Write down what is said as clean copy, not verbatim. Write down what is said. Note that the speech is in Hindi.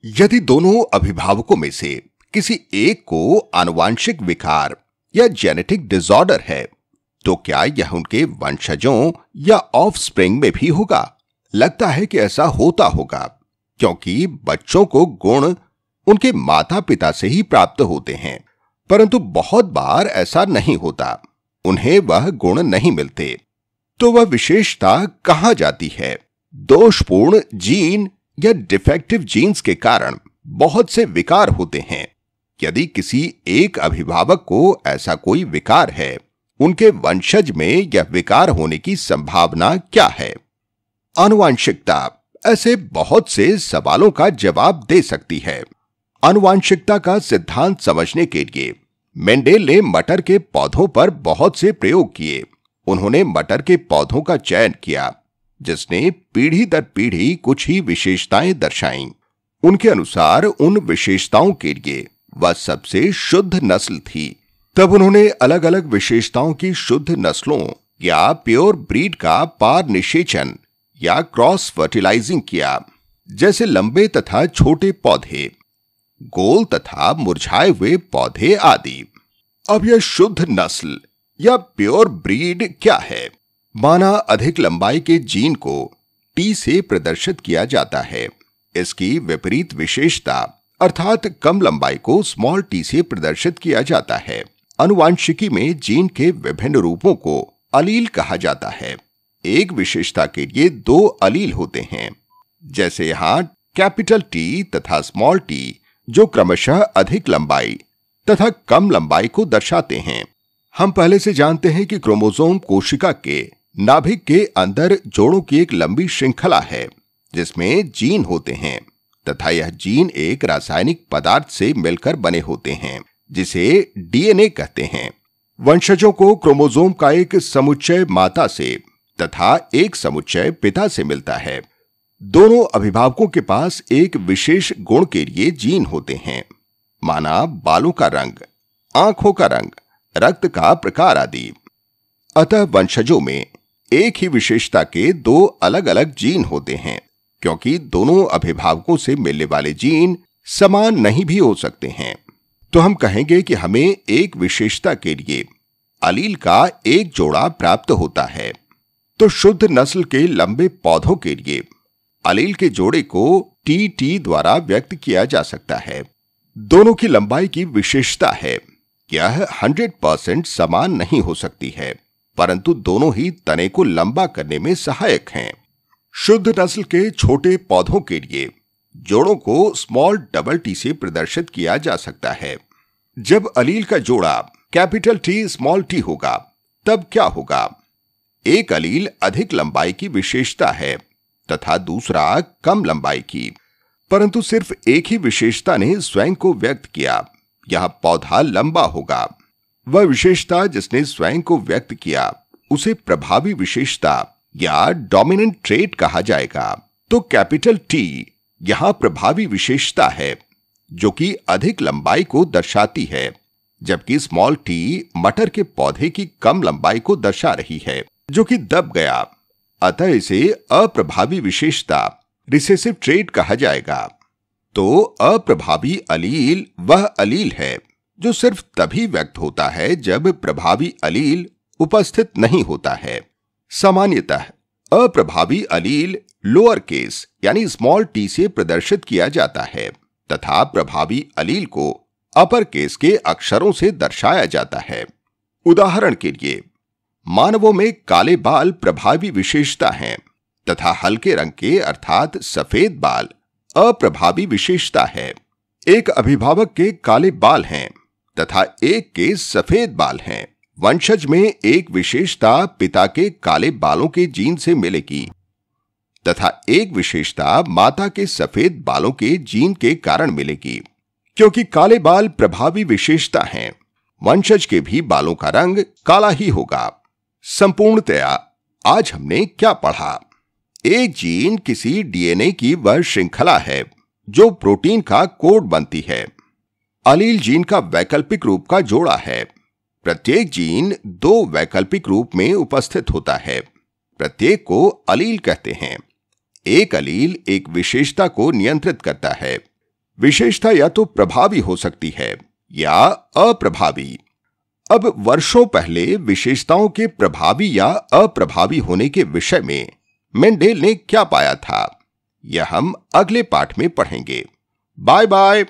यदि दोनों अभिभावकों में से किसी एक को आनुवांशिक विकार या जेनेटिक डिसऑर्डर है, तो क्या यह उनके वंशजों या ऑफस्प्रिंग में भी होगा? लगता है कि ऐसा होता होगा, क्योंकि बच्चों को गुण उनके माता पिता से ही प्राप्त होते हैं, परंतु बहुत बार ऐसा नहीं होता, उन्हें वह गुण नहीं मिलते। तो वह विशेषता कहां जाती है? दोषपूर्ण जीन या डिफेक्टिव जीन्स के कारण बहुत से विकार होते हैं। यदि किसी एक अभिभावक को ऐसा कोई विकार है, उनके वंशज में यह विकार होने की संभावना क्या है? आनुवांशिकता ऐसे बहुत से सवालों का जवाब दे सकती है। आनुवांशिकता का सिद्धांत समझने के लिए मेंडेल ने मटर के पौधों पर बहुत से प्रयोग किए। उन्होंने मटर के पौधों का चयन किया जिसने पीढ़ी दर पीढ़ी कुछ ही विशेषताएं दर्शाईं। उनके अनुसार उन विशेषताओं के लिए वह सबसे शुद्ध नस्ल थी। तब उन्होंने अलग अलग विशेषताओं की शुद्ध नस्लों या प्योर ब्रीड का पार निषेचन या क्रॉस फर्टिलाइजिंग किया, जैसे लंबे तथा छोटे पौधे, गोल तथा मुरझाए हुए पौधे आदि। अब यह शुद्ध नस्ल या प्योर ब्रीड क्या है? माना अधिक लंबाई के जीन को टी से प्रदर्शित किया जाता है। इसकी विपरीत विशेषता अर्थात कम लंबाई को स्मॉल टी से प्रदर्शित किया जाता है। आनुवांशिकी में जीन के विभिन्न रूपों को अलील कहा जाता है। एक विशेषता के लिए दो अलील होते हैं, जैसे यहां कैपिटल टी तथा स्मॉल टी, जो क्रमशः अधिक लंबाई तथा कम लंबाई को दर्शाते हैं। हम पहले से जानते हैं कि क्रोमोसोम कोशिका के नाभिक के अंदर जोड़ों की एक लंबी श्रृंखला है जिसमें जीन होते हैं तथा यह जीन एक रासायनिक पदार्थ से मिलकर बने होते हैं जिसे डीएनए कहते हैं। वंशजों को क्रोमोसोम का एक समुच्चय माता से तथा एक समुच्चय पिता से मिलता है। दोनों अभिभावकों के पास एक विशेष गुण के लिए जीन होते हैं, माना बालों का रंग, आंखों का रंग, रक्त का प्रकार आदि। अतः वंशजों में एक ही विशेषता के दो अलग अलग जीन होते हैं, क्योंकि दोनों अभिभावकों से मिलने वाले जीन समान नहीं भी हो सकते हैं। तो हम कहेंगे कि हमें एक विशेषता के लिए अलील का एक जोड़ा प्राप्त होता है। तो शुद्ध नस्ल के लंबे पौधों के लिए अलील के जोड़े को टी द्वारा व्यक्त किया जा सकता है। दोनों की लंबाई की विशेषता है, यह 100% समान नहीं हो सकती है, परंतु दोनों ही तने को लंबा करने में सहायक हैं। शुद्ध नस्ल के छोटे पौधों के लिए जोड़ों को स्मॉल डबल टी से प्रदर्शित किया जा सकता है। जब अलील का जोड़ा कैपिटल टी स्मॉल टी होगा, तब क्या होगा? एक अलील अधिक लंबाई की विशेषता है तथा दूसरा कम लंबाई की, परंतु सिर्फ एक ही विशेषता ने स्वयं को व्यक्त किया। यह पौधा लंबा होगा। वह विशेषता जिसने स्वयं को व्यक्त किया उसे प्रभावी विशेषता या डोमिनेंट ट्रेट कहा जाएगा। तो कैपिटल टी यहां प्रभावी विशेषता है जो कि अधिक लंबाई को दर्शाती है, जबकि स्मॉल टी मटर के पौधे की कम लंबाई को दर्शा रही है जो कि दब गया। अतः इसे अप्रभावी विशेषता रिसेसिव ट्रेट कहा जाएगा। तो अप्रभावी अलील वह अलील है जो सिर्फ तभी व्यक्त होता है जब प्रभावी अलील उपस्थित नहीं होता है। सामान्यतः अप्रभावी अलील लोअर केस यानी स्मॉल टी से प्रदर्शित किया जाता है तथा प्रभावी अलील को अपर केस के अक्षरों से दर्शाया जाता है। उदाहरण के लिए मानवों में काले बाल प्रभावी विशेषता हैं तथा हल्के रंग के अर्थात सफेद बाल अप्रभावी विशेषता है। एक अभिभावक के काले बाल हैं तथा एक के सफेद बाल हैं। वंशज में एक विशेषता पिता के काले बालों के जीन से मिलेगी तथा एक विशेषता माता के सफेद बालों के जीन के कारण मिलेगी। क्योंकि काले बाल प्रभावी विशेषता हैं, वंशज के भी बालों का रंग काला ही होगा। संपूर्णतया आज हमने क्या पढ़ा? एक जीन किसी डीएनए की वह श्रृंखला है जो प्रोटीन का कोड बनती है। अलील जीन का वैकल्पिक रूप का जोड़ा है। प्रत्येक जीन दो वैकल्पिक रूप में उपस्थित होता है। प्रत्येक को अलील कहते हैं। एक अलील एक विशेषता को नियंत्रित करता है, विशेषता या तो प्रभावी हो सकती है या अप्रभावी। अब वर्षों पहले विशेषताओं के प्रभावी या अप्रभावी होने के विषय में मेंडेल ने क्या पाया था, यह हम अगले पाठ में पढ़ेंगे। Bye bye.